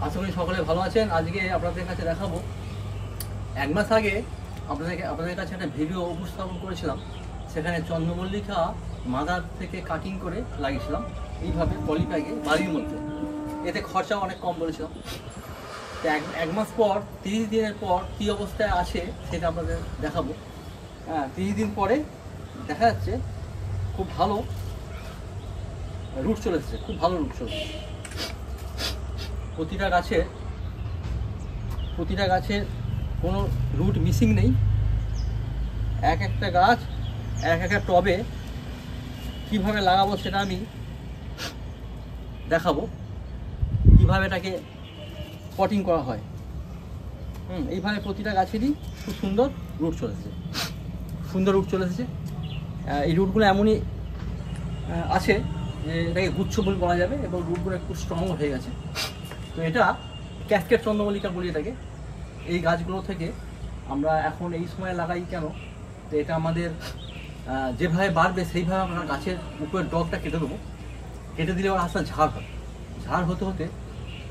আশা করি সকলে ভালো আছেন। আজকে আপনাদের কাছে দেখাবো, এক মাস আগে আপনাদের কাছে একটা ভিডিও উপস্থাপন করেছিলাম। সেখানে চন্দ্রমল্লিকা মাদার থেকে কাটিং করে লাগিয়েছিলাম এইভাবে পলিব্যাগে বাড়ির মধ্যে। এতে খরচা অনেক কম বলেছিলাম। তো এক মাস পর 30 দিনের পর কী অবস্থায় আসে সেটা আপনাদের দেখাবো। 30 দিন পরে দেখা যাচ্ছে খুব ভালো রুট চলে এসেছে, খুব ভালো রুট চলে এসেছে। প্রতিটা গাছের কোনো রুট মিসিং নেই। এক একটা গাছ এক একটা টবে কীভাবে লাগাবো সেটা আমি দেখাবো, কীভাবে এটাকে পটিং করা হয়। এইভাবে প্রতিটা গাছেরই খুব সুন্দর রুট চলে এসেছে। এই রুটগুলো এমনই আছে যে এটাকে গুচ্ছ বলে বলা যাবে, এবং রুটগুলো একটু স্ট্রং হয়ে গেছে। তো এটা ক্যাসকেড চন্দ্রমল্লিকা বলি এটাকে। এই গাছগুলো থেকে আমরা এখন এই সময় লাগাই কেন, তো এটা আমাদের যেভাবে বাড়বে সেইভাবে আমরা গাছের উপরের ডগটা কেটে দেবো। কেটে দিলে ওর আস্তে ঝাড় হয়। ঝাড় হতে হতে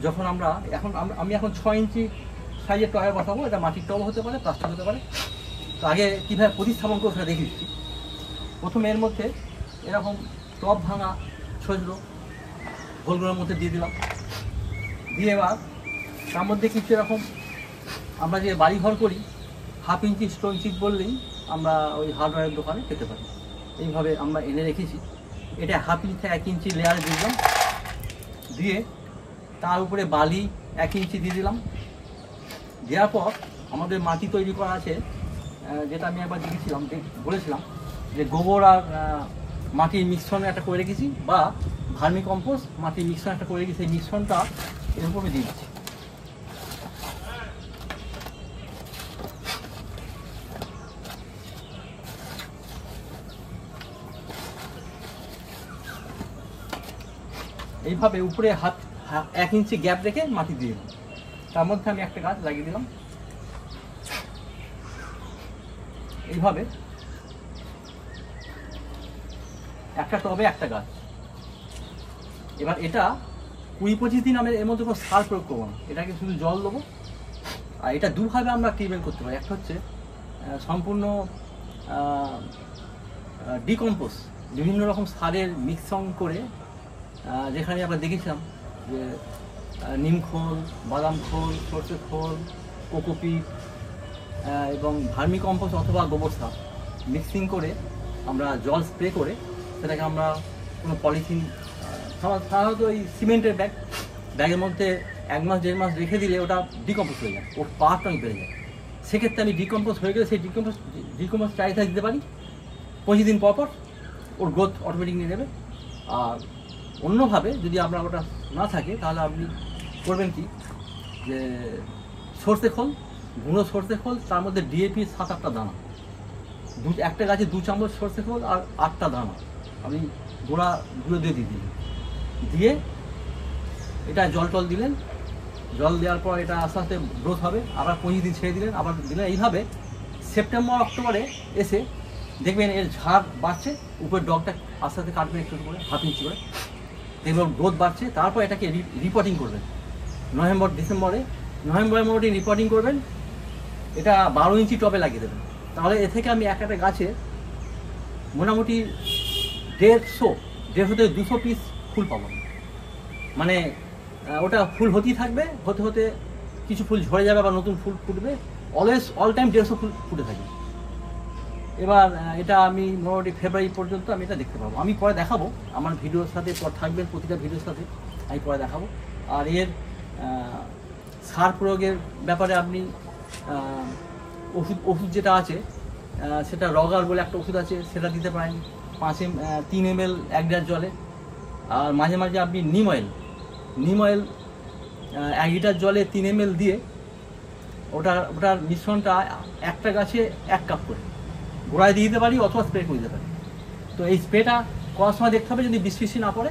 যখন আমি এখন 6 ইঞ্চি সাইজের টবে বসাবো। এটা মাটির টব হতে পারে, প্লাস্টিক হতে পারে। তো আগে কীভাবে প্রতিস্থাপন করবো সেটা দেখিয়ে দিচ্ছি। প্রথমে এর মধ্যে এরকম টব ভাঙা ছোট হোলগুলোর মধ্যে দিয়ে দিলাম। দিয়ে এবার তার মধ্যে কিছু এরকম আমরা যে বাড়ি ঘর করি 1/2 ইঞ্চি স্টোন চিপ বললেই আমরা ওই হার্ডওয়্যারের দোকানে পেতে পারি। এইভাবে আমরা এনে রেখেছি। এটা 1/2 ইঞ্চি থেকে 1 ইঞ্চি লেয়ার দিলাম। দিয়ে তার উপরে বালি 1 ইঞ্চি দিয়ে দিলাম। দেওয়ার পর আমাদের মাটি তৈরি করা আছে, যেটা আমি একবার বলেছিলাম যে গোবর আর মাটির মিশ্রণ একটা করে রেখেছি, বা ভার্মি কম্পোস্ট মাটির মিশ্রণ একটা করে রেখেছি। এই মিশ্রণটা এর উপরে দিয়ে দিচ্ছি। এইভাবে উপরে 1 ইঞ্চি গ্যাপ রেখে মাটি দিয়ে দিলাম। তার মধ্যে আমি একটা গাছ লাগিয়ে দিলাম। এইভাবে একটা টবে একটা গাছ। এবার এটা 20-25 দিন আমি এর মধ্যে কোনো সার প্রয়োগ করবো না, এটাকে শুধু জল দেবো। আর এটা দুভাবে আমরা ট্রিটমেন্ট করতে পারি। একটা হচ্ছে সম্পূর্ণ ডিকম্পোজ, বিভিন্ন রকম সারের মিক্সন করে, যেখানে আমরা দেখেছিলাম যে নিম খোল, বাদাম খোল, সর্ষে খোল, কোকোপিট এবং ভার্মি কম্পোস্ট অথবা গোবর সার মিক্সিং করে আমরা জল স্প্রে করে সেটাকে আমরা কোনো পলিথিন, সাধারণত ওই সিমেন্টের ব্যাগের মধ্যে 1 মাস 1.5 মাস রেখে দিলে ওটা ডিকম্পোজ হয়ে যায়, ওর পাওয়ারটা অনেক বেড়ে যায়। সেক্ষেত্রে আমি ডিকম্পোজ হয়ে গেলে সেই ডিকম্পোজ চাহিদা দিতে পারি। 25 দিন পর ওর গ্রোথ অটোমেটিক নিয়ে নেবে। আর অন্যভাবে যদি আপনার ওটা না থাকে তাহলে আপনি করবেন কি, যে সর্ষে খোল, গুঁড়ো সর্ষে খোল, তার মধ্যে ডিএপি 7-8টা দানা, একটা গাছে 2 চামচ সর্ষে খোল আর 8টা দানা আপনি গুঁড়ো দিয়ে এটা জল দিলেন। জল দেওয়ার পর এটা আস্তে আস্তে গ্রোথ হবে। আবার 25 দিন ছেড়ে দিলেন, আবার দিলেন। এইভাবে সেপ্টেম্বর অক্টোবরে এসে দেখবেন এর ঝাড় বাড়ছে, উপরের ডগটা আস্তে আস্তে কাটবেন একটু করে, 1/2 ইঞ্চি করে, দেখবেন গ্রোথ বাড়ছে। তারপর এটাকে রিপোর্টিং করবেন নভেম্বরে মোটামুটি রিপোর্টিং করবেন। এটা 12 ইঞ্চি টবে লাগিয়ে দেবেন। তাহলে এ থেকে আমি একটা গাছে মোটামুটি 150 থেকে 200 পিস ফুল পাবো। মানে ওটা ফুল হতেই থাকবে, হতে কিছু ফুল ঝরে যাবে, আবার নতুন ফুল ফুটবে। অল টাইম 150 ফুল ফুটে থাকবে। এবার এটা আমি মোটামুটি ফেব্রুয়ারি পর্যন্ত আমি এটা দেখতে পাবো। আমি পরে দেখাবো, আমার ভিডিওর সাথে থাকবেন, প্রতিটা ভিডিওর সাথে আমি পরে দেখাবো। আর এর সার প্রয়োগের ব্যাপারে আপনি ওষুধ যেটা আছে, সেটা রগার বলে একটা ওষুধ আছে, সেটা দিতে পারেন 3 ml 1 লিটার জলে। আর মাঝে মাঝে আপনি নিম অয়েল 1 লিটার জলে 3 ml দিয়ে ওটার মিশ্রণটা একটা গাছে 1 কাপ করে গোড়ায় দিয়ে দিতে পারি, অথবা স্প্রে করে দিতে পারি। তো এই স্প্রেটা করার সময় দেখতে হবে যদি বৃষ্টি না পড়ে,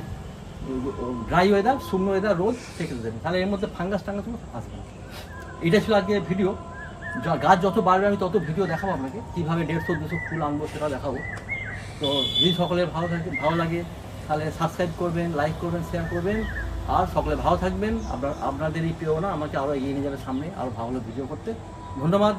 ড্রাই ওয়েদার, শুকনো ওয়েদার, রোদ, সেক্ষেত্রে দেবেন, তাহলে এর মধ্যে ফাঙ্গাস আসবে না। এটা ছিল আজকে ভিডিও। গাছ যত বাড়বে আমি তত ভিডিও দেখাবো আপনাকে, কীভাবে 150-200 ফুল আনবো সেটা দেখাবো। তো যদি সকলের ভালো লাগে তাহলে সাবস্ক্রাইব করবেন, লাইক করবেন, শেয়ার করবেন। আর সকলে ভালো থাকবেন। আপনাদের এই প্রেরণা আমাকে আরও এগিয়ে নিয়ে যাবে সামনে, আরও ভালো ভিডিও করতে। ধন্যবাদ।